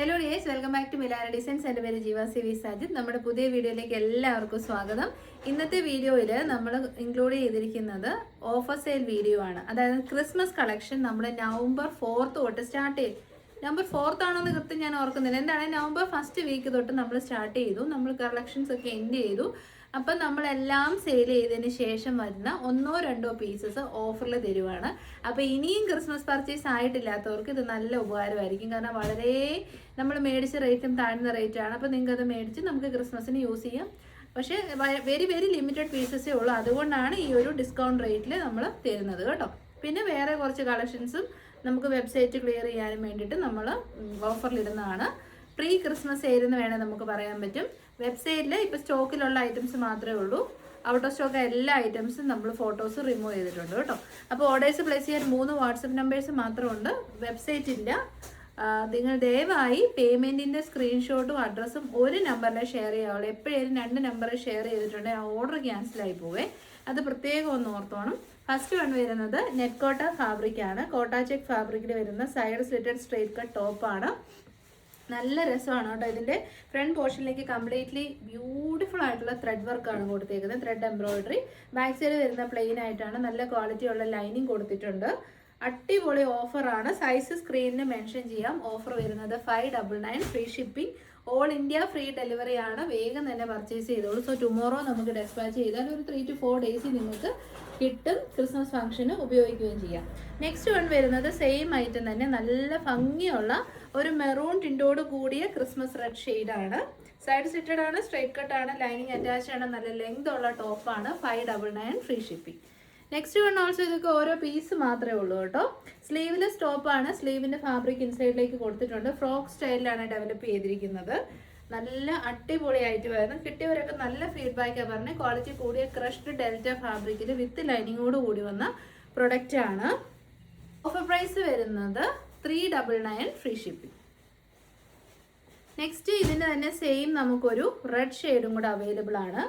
Hello dears, welcome back to Milana Designs. എൻ്റെ പേര് ജീവ സി വി സാജിദ്. നമ്മുടെ പുതിയ വീഡിയോയിലേക്ക് എല്ലാവർക്കും സ്വാഗതം. ഇന്നത്തെ വീഡിയോയിൽ നമ്മൾ ഇൻക്ലൂഡ് ചെയ്തിരിക്കുന്നത് ഓഫർ സെയിൽ വീഡിയോ ആണ്. അതായത് ക്രിസ്മസ് കളക്ഷൻ നമ്മുടെ നവംബർ 4 തൊട്ട് സ്റ്റാർട്ട് ചെയ്തു. നവംബർ 4 ആണെന്ന് കൃത്യം ഞാൻ ഓർക്കുന്നില്ല. എന്താണ് നവംബർ ഫസ്റ്റ് വീക്ക് തൊട്ട് നമ്മൾ സ്റ്റാർട്ട് ചെയ്തു. നമ്മൾ കളക്ഷൻസ് ഒക്കെ എൻഡ് ചെയ്തു. അപ്പം നമ്മളെല്ലാം സെയിൽ ചെയ്തതിന് ശേഷം വരുന്ന 1-2 പീസസ് ഓഫറിൽ തരുവാണ്. അപ്പോൾ ഇനിയും ക്രിസ്മസ് പർച്ചേസ് ആയിട്ടില്ലാത്തവർക്ക് ഇത് നല്ല ഉപകാരമായിരിക്കും. കാരണം വളരെ നമ്മൾ മേടിച്ച റേറ്റും താഴ്ന്ന റേറ്റാണ്. അപ്പോൾ നിങ്ങൾക്ക് അത് മേടിച്ച് നമുക്ക് ക്രിസ്മസിന് യൂസ് ചെയ്യാം. പക്ഷേ വെരി വെരി ലിമിറ്റഡ് പീസസേ ഉള്ളൂ. അതുകൊണ്ടാണ് ഈ ഒരു ഡിസ്കൗണ്ട് റേറ്റിൽ നമ്മൾ തരുന്നത് കേട്ടോ. പിന്നെ വേറെ കുറച്ച് കളക്ഷൻസും നമുക്ക് വെബ്സൈറ്റ് ക്ലിയർ ചെയ്യാനും വേണ്ടിയിട്ട് നമ്മൾ ഓഫറിലിടുന്നതാണ്. പ്രീ ക്രിസ്മസ് സെയിൽ എന്ന് വേണേൽ നമുക്ക് പറയാൻ പറ്റും. വെബ്സൈറ്റിൽ ഇപ്പോൾ സ്റ്റോക്കിലുള്ള ഐറ്റംസ് മാത്രമേ ഉള്ളൂ. ഔട്ട് ഓഫ് സ്റ്റോക്ക് എല്ലാ ഐറ്റംസും നമ്മൾ ഫോട്ടോസ് റിമൂവ് ചെയ്തിട്ടുണ്ട് കേട്ടോ. അപ്പോൾ ഓർഡേഴ്സ് പ്ലേസ് ചെയ്യാൻ 3 വാട്സപ്പ് നമ്പേഴ്സ് മാത്രമുണ്ട്. വെബ്സൈറ്റ് ഇല്ല. നിങ്ങൾ ദയവായി പേയ്മെൻറ്റിൻ്റെ സ്ക്രീൻഷോട്ടും അഡ്രസ്സും ഒരു നമ്പറിലെ ഷെയർ ചെയ്യാവുള്ളൂ. എപ്പോഴും 2 നമ്പറിൽ ഷെയർ ചെയ്തിട്ടുണ്ടെങ്കിൽ ആ ഓർഡർ ക്യാൻസലായി പോവേ. അത് പ്രത്യേകം ഒന്ന് ഓർത്തോണം. ഫസ്റ്റ് വൺ വരുന്നത് നെറ്റ് കോട്ട ഫാബ്രിക്കാണ്. കോട്ട ചെക്ക് ഫാബ്രിക്കിൽ വരുന്ന സൈഡ് സ്ലിറ്റഡ് സ്ട്രെയിറ്റ് കട്ട് ടോപ്പാണ്. നല്ല രസമാണ് കേട്ടോ. ഇതിൻ്റെ ഫ്രണ്ട് പോർഷനിലേക്ക് കംപ്ലീറ്റ്ലി ബ്യൂട്ടിഫുൾ ആയിട്ടുള്ള ത്രെഡ് വർക്കാണ് കൊടുത്തേക്കുന്നത്. Thread embroidery. ബാക്ക് സൈഡ് വരുന്ന പ്ലെയിൻ ആയിട്ടാണ്. നല്ല ക്വാളിറ്റിയുള്ള ലൈനിങ് കൊടുത്തിട്ടുണ്ട്. അടിപൊളി ഓഫറാണ്. സൈസ് സ്ക്രീനിൽ മെൻഷൻ ചെയ്യാം. ഓഫർ വരുന്നത് 599, free shipping, all India free delivery ആണ്. വേഗം തന്നെ പർച്ചേസ് ചെയ്തോളൂ. സോ ടുമോറോ നമുക്ക് ഡെസ്പാച്ച് ചെയ്താൽ ഒരു 3 to 4 ഡേയ്സ് നിങ്ങൾക്ക് കിട്ടും. ക്രിസ്മസ് ഫംഗ്ഷന് ഉപയോഗിക്കുകയും ചെയ്യാം. നെക്സ്റ്റ് വൺ വരുന്നത് സെയിം ഐറ്റം തന്നെ. നല്ല ഭംഗിയുള്ള ഒരു മെറൂൺ ടിൻറ്റോട് കൂടിയ ക്രിസ്മസ് റെഡ് ഷെയ്ഡാണ്. സൈഡ് സ്ലിറ്റഡ് ആണ്, സ്ട്രൈറ്റ് കട്ടാണ്, ലൈനിങ് അറ്റാച്ച് ആണ്. നല്ല ലെങ്ത് ഉള്ള ടോപ്പാണ്. 599, free shipping. Next one also ഇതൊക്കെ ഓരോ പീസ് മാത്രമേ ഉള്ളൂ കേട്ടോ. സ്ലീവ്ലെസ് ടോപ്പാണ്. സ്ലീവിൻ്റെ ഫാബ്രിക് ഇൻസൈഡിലേക്ക് കൊടുത്തിട്ടുണ്ട്. ഫ്രോക്ക് സ്റ്റൈലിലാണ് ഡെവലപ്പ് ചെയ്തിരിക്കുന്നത്. നല്ല അടിപൊളിയായിട്ട് വരുന്നു. കിട്ടിയവരൊക്കെ നല്ല ഫീഡ്ബാക്കാണ് പറഞ്ഞത്. ക്വാളിറ്റി കൂടിയ ക്രഷ്ഡ് ഡെൽറ്റ ഫാബ്രിക്കിൽ വിത്ത് ലൈനിങ്ങോട് കൂടി വന്ന പ്രൊഡക്റ്റ് ആണ്. ഓഫർ പ്രൈസ് വരുന്നത് 399, ഫ്രീ ഷിപ്പിംഗ്. നെക്സ്റ്റ് ഇതിൻ്റെ തന്നെ സെയിം നമുക്കൊരു റെഡ് ഷെയ്ഡും കൂടെ അവൈലബിൾ ആണ്.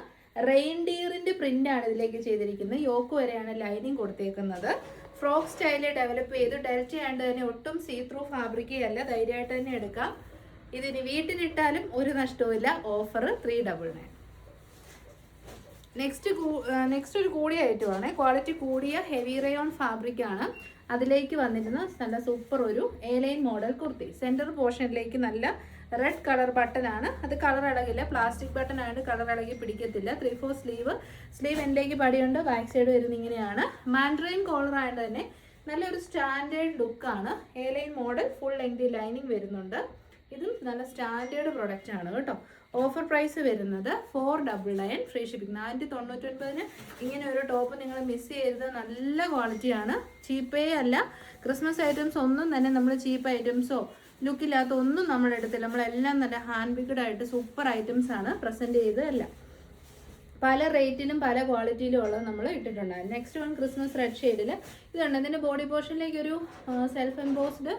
റെയിൻഡിയറിൻ്റെ പ്രിന്റ് ആണ് ഇതിലേക്ക് ചെയ്തിരിക്കുന്നത്. യോക്ക് വരെയാണ് ലൈനിങ് കൊടുത്തേക്കുന്നത്. ഫ്രോക്ക് സ്റ്റൈലിൽ ഡെവലപ്പ് ചെയ്തു. ഡെൽറ്റ ആയതുകൊണ്ട് തന്നെ ഒട്ടും സീ ത്രൂ ഫാബ്രിക്കേ അല്ല. ധൈര്യമായിട്ട് തന്നെ എടുക്കാം. ഇതിന് വീട്ടിലിട്ടാലും ഒരു നഷ്ടവുമില്ല. ഓഫർ 399. നെക്സ്റ്റ് ഒരു കൂടിയ ഐറ്റമാണ്. ക്വാളിറ്റി കൂടിയ ഹെവി റയോൺ ഫാബ്രിക് ആണ്. അതിലേക്ക് വന്നിരുന്ന നല്ല സൂപ്പർ ഒരു എ-ലൈൻ മോഡൽ കുർത്തി. സെൻറ്റർ പോർഷനിലേക്ക് നല്ല റെഡ് കളർ ബട്ടൺ ആണ്. അത് കളർ ഇളകില്ല. പ്ലാസ്റ്റിക് ബട്ടൺ ആയതുകൊണ്ട് കളർ ഇളകി പിടിക്കത്തില്ല. 3/4 സ്ലീവ് എൻഡിലേക്ക് പടിയുണ്ട്. ബാക്ക് സൈഡ് വരുന്ന ഇങ്ങനെയാണ്. മാൻഡ്രൈൻ കോളർ ആയതുകൊണ്ട് തന്നെ നല്ലൊരു സ്റ്റാൻഡേർഡ് ലുക്കാണ്. A-line model full length lining വരുന്നുണ്ട്. ഇതും നല്ല സ്റ്റാൻഡേർഡ് പ്രൊഡക്റ്റ് ആണ് കേട്ടോ. ഓഫർ പ്രൈസ് വരുന്നത് 499, ഫ്രീ ഷിപ്പിംഗ്. 499 ഇങ്ങനെ ഒരു ടോപ്പ് നിങ്ങൾ മിസ് ചെയ്യരുത്. നല്ല ക്വാളിറ്റിയാണ്. ചീപ്പേ അല്ല. ക്രിസ്മസ് ഐറ്റംസ് ഒന്നും തന്നെ നമ്മൾ ചീപ്പ് ഐറ്റംസോ ലുക്കില്ലാത്ത ഒന്നും നമ്മൾ എടുത്തില്ല. നമ്മളെല്ലാം നല്ല ഹാൻഡ് പിക്ഡ് ആയിട്ട് സൂപ്പർ ഐറ്റംസ് ആണ് പ്രസൻറ്റ് ചെയ്തതല്ല. പല റേറ്റിലും പല ക്വാളിറ്റിയിലും ഉള്ളത് നമ്മൾ ഇട്ടിട്ടുണ്ടായിരുന്നു. നെക്സ്റ്റ് വൺ ക്രിസ്മസ് റെഡ് ഷെയ്ഡിൽ ഇതുണ്ട്. ഇതിൻ്റെ ബോഡി പോർഷനിലേക്ക് ഒരു സെൽഫ് എംബോസ്ഡ്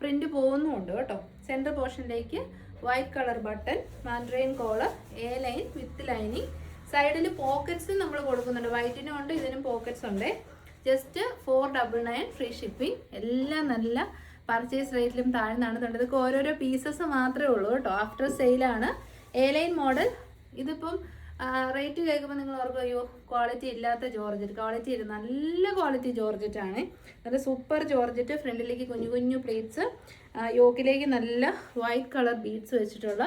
പ്രിന്റ് പോകുന്നുമുണ്ട് കേട്ടോ. സെൻറ്റർ പോർഷനിലേക്ക് white colour button, mandarin collar, A-line with lining. സൈഡിൽ പോക്കറ്റ്സ് നമ്മൾ കൊടുക്കുന്നുണ്ട്. വൈറ്റിനും ഉണ്ട്, ഇതിനും പോക്കറ്റ്സ് ഉണ്ട്. Just 499, free shipping. എല്ലാം നല്ല പർച്ചേസ് റേറ്റിലും താഴ്ന്നാണ് തന്നത്. ഇതൊക്കെ ഓരോരോ പീസസ് മാത്രമേ ഉള്ളൂ കേട്ടോ. ആഫ്റ്റർ സെയിലാണ്. A-line model. ഇതിപ്പം റേറ്റ് കേൾക്കുമ്പോൾ നിങ്ങൾ ഓർക്കും അയ്യോ ക്വാളിറ്റി ഇല്ലാത്ത ജോർജറ്റ്. ക്വാളിറ്റി ഇല്ല. നല്ല ക്വാളിറ്റി ജോർജറ്റ് ആണ്. നല്ല സൂപ്പർ ജോർജറ്റ്. ഫ്രണ്ടിലേക്ക് കുഞ്ഞു കുഞ്ഞു പ്ലേറ്റ്സ്. യോക്കിലേക്ക് നല്ല വൈറ്റ് കളർ ബീഡ്സ് വെച്ചിട്ടുള്ള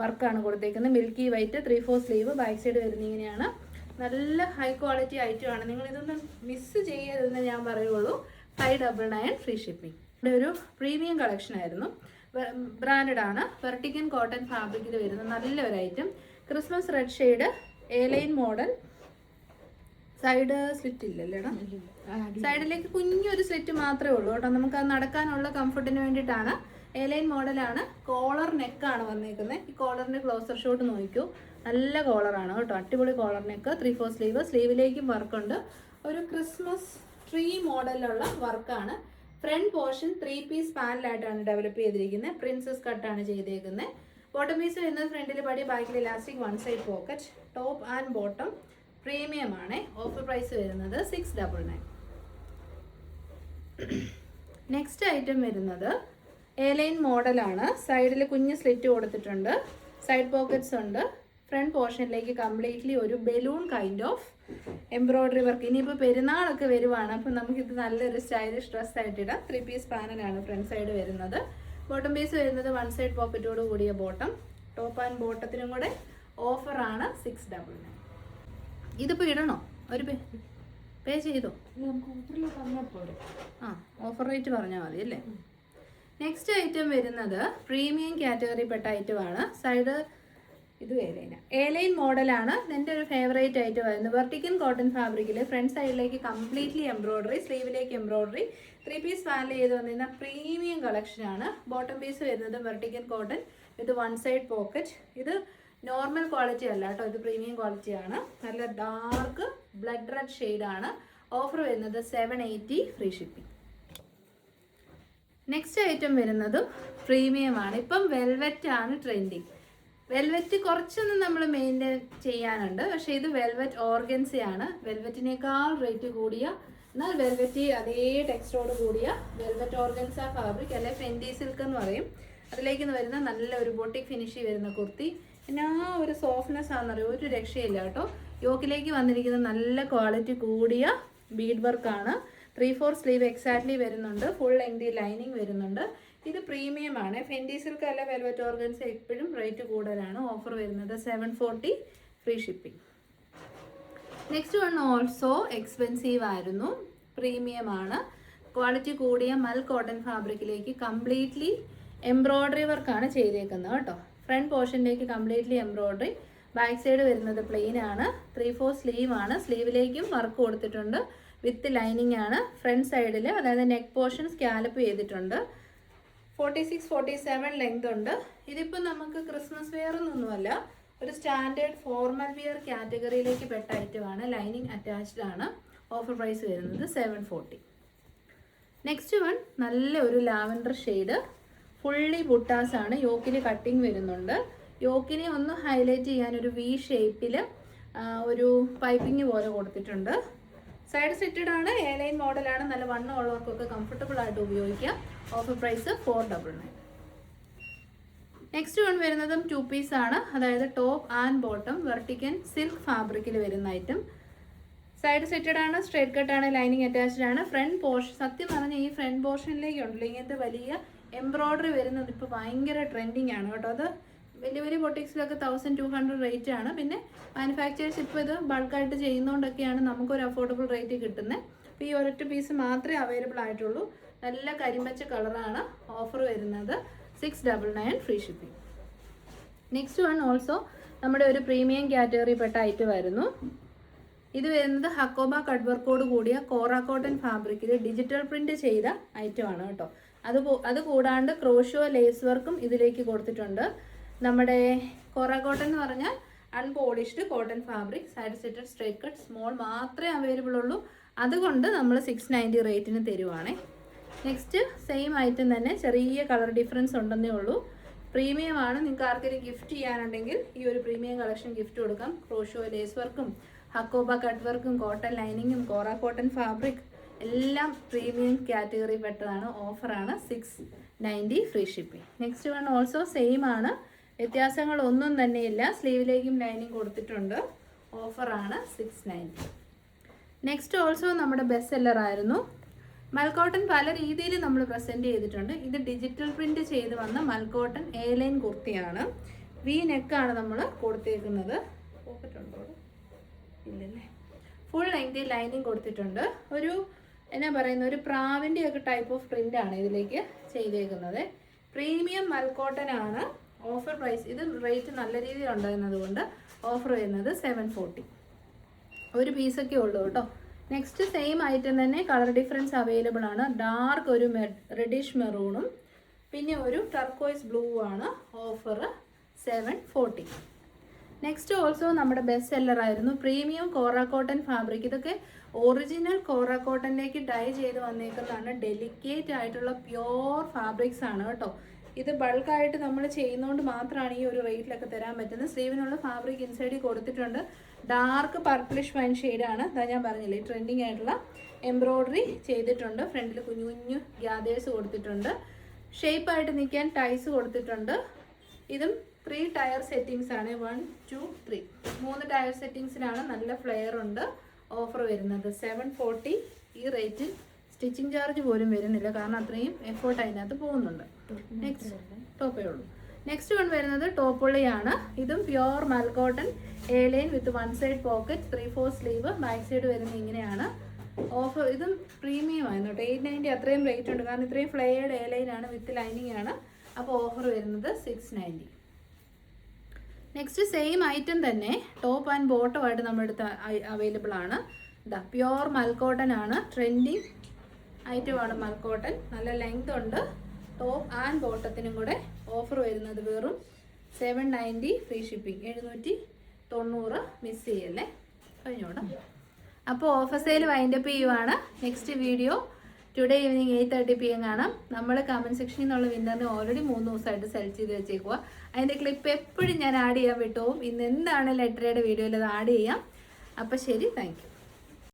വർക്കാണ് കൊടുത്തേക്കുന്നത്. Milky white. 3/4 sleeve. Back side വരുന്ന ഇങ്ങനെയാണ്. നല്ല ഹൈ ക്വാളിറ്റി ഐറ്റമാണ്. നിങ്ങൾ ഇതൊന്നും മിസ് ചെയ്യരുതെന്ന് ഞാൻ പറയുള്ളൂ. 599, ഫ്രീ ഷിപ്പിംഗ്. ഇവിടെ ഒരു പ്രീമിയം കളക്ഷൻ ആയിരുന്നു. ബ്രാൻഡഡ് ആണ്. വെർട്ടിക്കൻ കോട്ടൺ ഫാബ്രിക്കിൽ വരുന്ന നല്ലൊരു item. Christmas red shade, A-line model. Side slit ഇല്ലല്ലേടാ. സൈഡിലേക്ക് കുഞ്ഞൊരു സ്ലിറ്റ് മാത്രമേ ഉള്ളൂ കേട്ടോ. നമുക്ക് അത് നടക്കാനുള്ള കംഫർട്ടിന് വേണ്ടിയിട്ടാണ്. എ-ലൈൻ മോഡലാണ്. കോളർ നെക്കാണ് വന്നേക്കുന്നത്. ഈ കോളറിൻ്റെ ക്ലോസർ ഷോട്ട് നോക്കൂ. നല്ല കോളറാണ് കേട്ടോ. അടിപൊളി കോളർ നെക്ക്. 3/4 സ്ലീവ്. സ്ലീവിലേക്കും വർക്കുണ്ട്. ഒരു ക്രിസ്മസ് ട്രീ മോഡലിലുള്ള വർക്കാണ്. ഫ്രണ്ട് പോർഷൻ 3 പീസ് പാനലായിട്ടാണ് ഡെവലപ്പ് ചെയ്തിരിക്കുന്നത്. പ്രിൻസസ് കട്ടാണ് ചെയ്തേക്കുന്നത്. ബോട്ടം പീസ് വരുന്നത് ഫ്രണ്ടിൽ പടി, ബാക്കിൽ elastic, 1 side pocket. Top and bottom premium ആണ്. ഓഫർ പ്രൈസ് വരുന്നത് 699. നെക്സ്റ്റ് ഐറ്റം വരുന്നത് എലൈൻ മോഡലാണ്. സൈഡിൽ കുഞ്ഞ് സ്ലിറ്റ് കൊടുത്തിട്ടുണ്ട്, സൈഡ് പോക്കറ്റ്സ് ഉണ്ട്. ഫ്രണ്ട് പോർഷനിലേക്ക് കംപ്ലീറ്റ്ലി ഒരു balloon kind of embroidery work. ഇനിയിപ്പോൾ പെരുന്നാളൊക്കെ വരുവാണ്, അപ്പം നമുക്കിത് നല്ലൊരു സ്റ്റൈലിഷ് ഡ്രസ്സായിട്ട് ഇടാം. 3 പീസ് പാനലാണ് ഫ്രണ്ട് സൈഡ് വരുന്നത്. ബോട്ടം പീസ് വരുന്നത് 1 സൈഡ് പോക്കറ്റോട് കൂടിയ ബോട്ടം. ടോപ്പ് ആൻഡ് ബോട്ടത്തിനും കൂടെ ഓഫറാണ് 699. ഇതിപ്പോൾ ഇടണോ? ഒരു പേ ചെയ്തോ? ഓഫർ റേറ്റ് പറഞ്ഞാൽ മതി അല്ലേ. നെക്സ്റ്റ് ഐറ്റം വരുന്നത് പ്രീമിയം കാറ്റഗറി പെട്ട ഐറ്റമാണ്. സൈഡ് ഇത് എലൈൻ മോഡലാണ്. എൻ്റെ ഒരു ഫേവറേറ്റ് ഐറ്റം ആയിരുന്നു. വെർട്ടിക്കൻ കോട്ടൺ ഫാബ്രിക്കിൽ ഫ്രണ്ട് സൈഡിലേക്ക് കംപ്ലീറ്റ്ലി എംബ്രോയ്ഡറി, സ്ലീവിലേക്ക് എംബ്രോയ്ഡറി, 3 പീസ് പാനൽ ചെയ്ത് വന്നിരുന്ന പ്രീമിയം കളക്ഷനാണ്. ബോട്ടം പീസ് വരുന്നത് വെർട്ടിക്കൻ കോട്ടൺ വിത്ത് 1 സൈഡ് പോക്കറ്റ്. ഇത് നോർമൽ ക്വാളിറ്റി അല്ല കേട്ടോ, ഇത് പ്രീമിയം ക്വാളിറ്റിയാണ്. നല്ല ഡാർക്ക് ബ്ലഡ് റെഡ് ഷെയ്ഡാണ്. ഓഫർ വരുന്നത് 780 ഫ്രീ ഷിപ്പിംഗ്. നെക്സ്റ്റ് ഐറ്റം വരുന്നതും പ്രീമിയമാണ്. ഇപ്പം വെൽവെറ്റ് ആണ് ട്രെൻഡിങ്. വെൽവെറ്റ് കുറച്ചൊന്നും നമ്മൾ മെയിൻറ്റെയിൻ ചെയ്യാനുണ്ട്, പക്ഷേ ഇത് വെൽവെറ്റ് ഓർഗൻസയാണ്. വെൽവെറ്റിനേക്കാൾ റേറ്റ് കൂടിയ, എന്നാൽ വെൽവെറ്റ് അതേ ടെക്സ്റ്റോട് കൂടിയ വെൽവെറ്റ് ഓർഗൻസ ഫാബ്രിക്, അല്ലെ ഫെൻഡി സിൽക്ക് എന്ന് പറയും. അതിലേക്ക് വരുന്ന നല്ല ഒരു ബൊട്ടിക് ഫിനിഷ് വരുന്ന കുർത്തി. പിന്നെ ആ ഒരു സോഫ്റ്റ്നെസ് ആണെന്നറിയോ, ഒരു രക്ഷയില്ല കേട്ടോ. യോക്കിലേക്ക് വന്നിരിക്കുന്ന നല്ല ക്വാളിറ്റി കൂടിയ ബീഡ് വർക്കാണ്. 3/4 സ്ലീവ് എക്സാക്ട്ലി വരുന്നുണ്ട്. ഫുൾ ലെങ്തി ലൈനിങ് വരുന്നുണ്ട്. ഇത് പ്രീമിയം ആണ്. ഫെൻഡി സിൽക്ക് അല്ല വെൽവെറ്റ് ഓർഗൻസ് എപ്പോഴും റേറ്റ് കൂടുതലാണ്. ഓഫർ വരുന്നത് 740 free shipping. Next one also expensive ആയിരുന്നു, പ്രീമിയം ആണ്. ക്വാളിറ്റി കൂടിയ മൽ കോട്ടൺ ഫാബ്രിക്കിലേക്ക് കംപ്ലീറ്റ്ലി എംബ്രോയ്ഡറി വർക്കാണ് ചെയ്തേക്കുന്നത് കേട്ടോ. ഫ്രണ്ട് പോർഷനിലേക്ക് കംപ്ലീറ്റ്ലി എംബ്രോയ്ഡറി. ബാക്ക് സൈഡ് വരുന്നത് പ്ലെയിൻ ആണ്. 3/4 സ്ലീവ് ആണ്. സ്ലീവിലേക്കും വർക്ക് കൊടുത്തിട്ടുണ്ട്, വിത്ത് ലൈനിങ് ആണ്. ഫ്രണ്ട് സൈഡിൽ അതായത് നെക്ക് പോർഷൻ സ്കാലപ്പ് ചെയ്തിട്ടുണ്ട്. 46-47 ലെങ്ത് ഉണ്ട്. ഇതിപ്പോൾ നമുക്ക് ക്രിസ്മസ് വെയർ എന്നൊന്നുമല്ല, ഒരു സ്റ്റാൻഡേർഡ് ഫോർമൽ വെയർ കാറ്റഗറിയിലേക്ക് പെട്ട ഐറ്റമാണ്. ലൈനിങ് അറ്റാച്ച്ഡ് ആണ്. ഓഫർ പ്രൈസ് വരുന്നത് 740. നെക്സ്റ്റ് വൺ നല്ല ഒരു ലാവൻഡർ ഷെയ്ഡ്, ഫുള്ളി ബുട്ടാസ് ആണ്. യോക്കിൽ കട്ടിങ് വരുന്നുണ്ട്. യോക്കിനെ ഒന്ന് ഹൈലൈറ്റ് ചെയ്യാൻ ഒരു വി ഷേപ്പിൽ ഒരു പൈപ്പിംഗ് പോലെ കൊടുത്തിട്ടുണ്ട്. സൈഡ് സിറ്റഡ് ആണ്. എലൈൻ മോഡലാണ്. നല്ല വണ്ണം ഉള്ളവർക്കൊക്കെ കംഫർട്ടബിൾ ആയിട്ട് ഉപയോഗിക്കാം. Offer price 499. നെക്സ്റ്റ് വൺ വരുന്നതും 2 പീസ് ആണ്. അതായത് ടോപ്പ് ആൻഡ് ബോട്ടം വെർട്ടിക്കൻ സിൽക്ക് ഫാബ്രിക്കിൽ വരുന്ന ഐറ്റം. സൈഡ് സെറ്റഡ് ആണ്, സ്ട്രേറ്റ് കട്ട് ആണ്, ലൈനിങ് അറ്റാച്ച്ഡ് ആണ്. ഫ്രണ്ട് പോർഷൻ, സത്യം പറഞ്ഞാൽ ഈ ഫ്രണ്ട് പോർഷനിലേക്ക് ഉണ്ടല്ലോ ഇങ്ങനത്തെ വലിയ എംബ്രോയ്ഡറി വരുന്നത് ഇപ്പോൾ ഭയങ്കര ട്രെൻഡിങ് ആണ് കേട്ടോ. അത് വലിയ വലിയ ബൊട്ടിക്സിലൊക്കെ 1200 റേറ്റ് ആണ്. പിന്നെ മാനുഫാക്ചേഴ്സ് ഇപ്പോൾ ഇത് ബൾക്കായിട്ട് ചെയ്യുന്നതുകൊണ്ടൊക്കെയാണ് നമുക്കൊരു അഫോർഡബിൾ റേറ്റ് കിട്ടുന്നത്. അപ്പോൾ ഈ ഒരൊറ്റ പീസ് മാത്രമേ അവൈലബിൾ ആയിട്ടുള്ളൂ. നല്ല കരിമ്പച്ച കളറാണ്. ഓഫർ വരുന്നത് 699 free shipping. Next one also നമ്മുടെ ഒരു പ്രീമിയം കാറ്റഗറി പെട്ട ഐറ്റം ആയിരുന്നു. ഇത് വരുന്നത് ഹക്കോബ കട്ട് വർക്കോട് കൂടിയ കോറ കോട്ടൺ ഫാബ്രിക്കിൽ ഡിജിറ്റൽ പ്രിന്റ് ചെയ്ത ഐറ്റം ആണ് കേട്ടോ. അത് കൂടാണ്ട് ക്രോഷോ ലേസ് വർക്കും ഇതിലേക്ക് കൊടുത്തിട്ടുണ്ട്. നമ്മുടെ കോറ കോട്ടൺ എന്ന് പറഞ്ഞാൽ unpolished cotton fabric, side സെറ്റഡ് straight cut small മാത്രമേ അവൈലബിൾ ഉള്ളൂ. അതുകൊണ്ട് നമ്മൾ 690 റേറ്റിന് തരുവാണേ. നെക്സ്റ്റ് സെയിം ഐറ്റം തന്നെ, ചെറിയ കളർ ഡിഫറൻസ് ഉണ്ടെന്നേ ഉള്ളൂ. പ്രീമിയം ആണ്. നിങ്ങൾക്ക് ആർക്കെങ്കിലും ഗിഫ്റ്റ് ചെയ്യാനുണ്ടെങ്കിൽ ഈ ഒരു പ്രീമിയം കളക്ഷൻ ഗിഫ്റ്റ് കൊടുക്കാം. ക്രോഷോ ലേസ് വർക്കും ഹക്കോബ കട്ട് വർക്കും കോട്ടൺ ലൈനിങ്ങും കോറ കോട്ടൺ ഫാബ്രിക് എല്ലാം പ്രീമിയം കാറ്റഗറി പെട്ടതാണ്. ഓഫറാണ് 690 free shipping. Next one also same ആണ്. വ്യത്യാസങ്ങളൊന്നും തന്നെയില്ല. സ്ലീവിലേക്കും ലൈനിങ് കൊടുത്തിട്ടുണ്ട്. ഓഫറാണ് 690. നെക്സ്റ്റ് ഓൾസോ നമ്മുടെ ബെസ്റ്റ് സെല്ലർ ആയിരുന്നു. മൽക്കോട്ടൺ പല രീതിയിൽ നമ്മൾ പ്രസൻറ്റ് ചെയ്തിട്ടുണ്ട്. ഇത് ഡിജിറ്റൽ പ്രിന്റ് ചെയ്ത് വന്ന മൽക്കോട്ടൺ എ ലൈൻ കുർത്തിയാണ്. വി നെക്കാണ് നമ്മൾ കൊടുത്തേക്കുന്നത്. പോക്കറ്റ് ഉണ്ടോ? ഇല്ലല്ലേ. ഫുൾ ലെങ്തി ലൈനിങ് കൊടുത്തിട്ടുണ്ട്. ഒരു എന്നാ പറയുന്ന ഒരു പ്രാവിൻ്റെ ഒക്കെ ടൈപ്പ് ഓഫ് പ്രിന്റ് ആണ് ഇതിലേക്ക് ചെയ്തേക്കുന്നത്. പ്രീമിയം മൽക്കോട്ടൺ ആണ്. ഓഫർ പ്രൈസ്, ഇത് റേറ്റ് നല്ല രീതിയിൽ ഉണ്ടായിരുന്നത് കൊണ്ട് ഓഫർ വരുന്നത് 740. ഒരു പീസൊക്കെ ഉള്ളൂ കേട്ടോ. നെക്സ്റ്റ് സെയിം ഐറ്റം തന്നെ, കളർ ഡിഫറൻസ് അവൈലബിൾ ആണ്. ഡാർക്ക് ഒരു റെഡിഷ് മെറൂണും പിന്നെ ഒരു ടർക്കോയ്സ് ബ്ലൂ ആണ്. ഓഫർ 740. നെക്സ്റ്റ് ഓൾസോ നമ്മുടെ ബെസ്റ്റ് സെല്ലർ ആയിരുന്നു പ്രീമിയം കോറ കോട്ടൺ ഫാബ്രിക്. ഇതൊക്കെ ഒറിജിനൽ കോറ കോട്ടണിലേക്ക് ഡൈ ചെയ്ത് വന്നേക്കുന്നതാണ്. ഡെലിക്കേറ്റ് ആയിട്ടുള്ള പ്യോർ ഫാബ്രിക്സ് ആണ് കേട്ടോ. ഇത് ബൾക്കായിട്ട് നമ്മൾ ചെയ്യുന്നതുകൊണ്ട് മാത്രമാണ് ഈ ഒരു റേറ്റിലൊക്കെ തരാൻ പറ്റുന്നത്. സ്ലീവിനുള്ള ഫാബ്രിക് ഇൻസൈഡിൽ കൊടുത്തിട്ടുണ്ട്. ഡാർക്ക് പർപ്പിളിഷ് വൈൻ ഷെയ്ഡാണ്. അതാ ഞാൻ പറഞ്ഞില്ലേ, ട്രെൻഡിങ് ആയിട്ടുള്ള എംബ്രോയ്ഡറി ചെയ്തിട്ടുണ്ട്. ഫ്രണ്ടിൽ കുഞ്ഞു കുഞ്ഞു ഗ്യാദേഴ്സ് കൊടുത്തിട്ടുണ്ട്. ഷേപ്പായിട്ട് നിൽക്കാൻ ടൈസ് കൊടുത്തിട്ടുണ്ട്. ഇതും 3 ടയർ സെറ്റിങ്സ് ആണ്. 1 2 3 3 ടയർ സെറ്റിങ്സിലാണ്. നല്ല ഫ്ലെയർ ഉണ്ട്. ഓഫർ വരുന്നത് 740. ഈ റേറ്റിൽ സ്റ്റിച്ചിങ് ചാർജ് പോലും വരുന്നില്ല, കാരണം അത്രയും എഫേർട്ട് അതിനകത്ത് പോകുന്നുണ്ട്. നെക്സ്റ്റ് ടോപ്പേ ഉള്ളൂ. നെക്സ്റ്റ് വൺ വരുന്നത് ടോപ്പുള്ളിയാണ്. ഇതും pure mul cotton A line with 1 side pocket 3/4 sleeve. Back side വരുന്നത് ഇങ്ങനെയാണ്. ഓഫർ ഇതും പ്രീമിയം ആയിരുന്നു കേട്ടോ. 890 അത്രയും റേറ്റ് ഉണ്ട്, കാരണം ഇത്രയും ഫ്ലെയർഡ് എ ലൈൻ ആണ്, വിത്ത് ലൈനിങ് ആണ്. അപ്പോൾ ഓഫർ വരുന്നത് 690. നെക്സ്റ്റ് സെയിം ഐറ്റം തന്നെ ടോപ്പ് ആൻഡ് ബോട്ടം ആയിട്ട് നമ്മുടെ അടുത്ത് അവൈലബിൾ ആണ്. ഇതാ പ്യുവർ മൽക്കോട്ടൺ ആണ്. ട്രെൻഡിങ് ഐറ്റമാണ് മൽക്കോട്ടൺ. നല്ല ലെങ്ത് ഉണ്ട്. ടോപ്പ് ആൻഡ് ബോട്ടത്തിനും കൂടെ ഓഫർ വരുന്നത് വെറും 790. Free shipping 790. മിസ് ചെയ്യല്ലേ. കഴിഞ്ഞോടാ. അപ്പോൾ ഓഫർ സെയിൽ വൈൻഡപ്പ് ചെയ്യുവാണ്. Next video today evening 8:30 PM കാണാം. നമ്മൾ കമൻറ്റ് സെക്ഷനിൽ നിന്നുള്ള വിന്നറിന് ഓൾറെഡി 3 ദിവസമായിട്ട് സെലക്ട് ചെയ്ത് വെച്ചേക്കുക. അതിൻ്റെ ക്ലിപ്പ് എപ്പോഴും ഞാൻ ആഡ് ചെയ്യാൻ വിട്ടുപോകും. ഇന്ന് എന്താണ് ലെറ്ററയുടെ വീഡിയോയിൽ അത് ആഡ് ചെയ്യാം. അപ്പോൾ ശരി, താങ്ക് യു.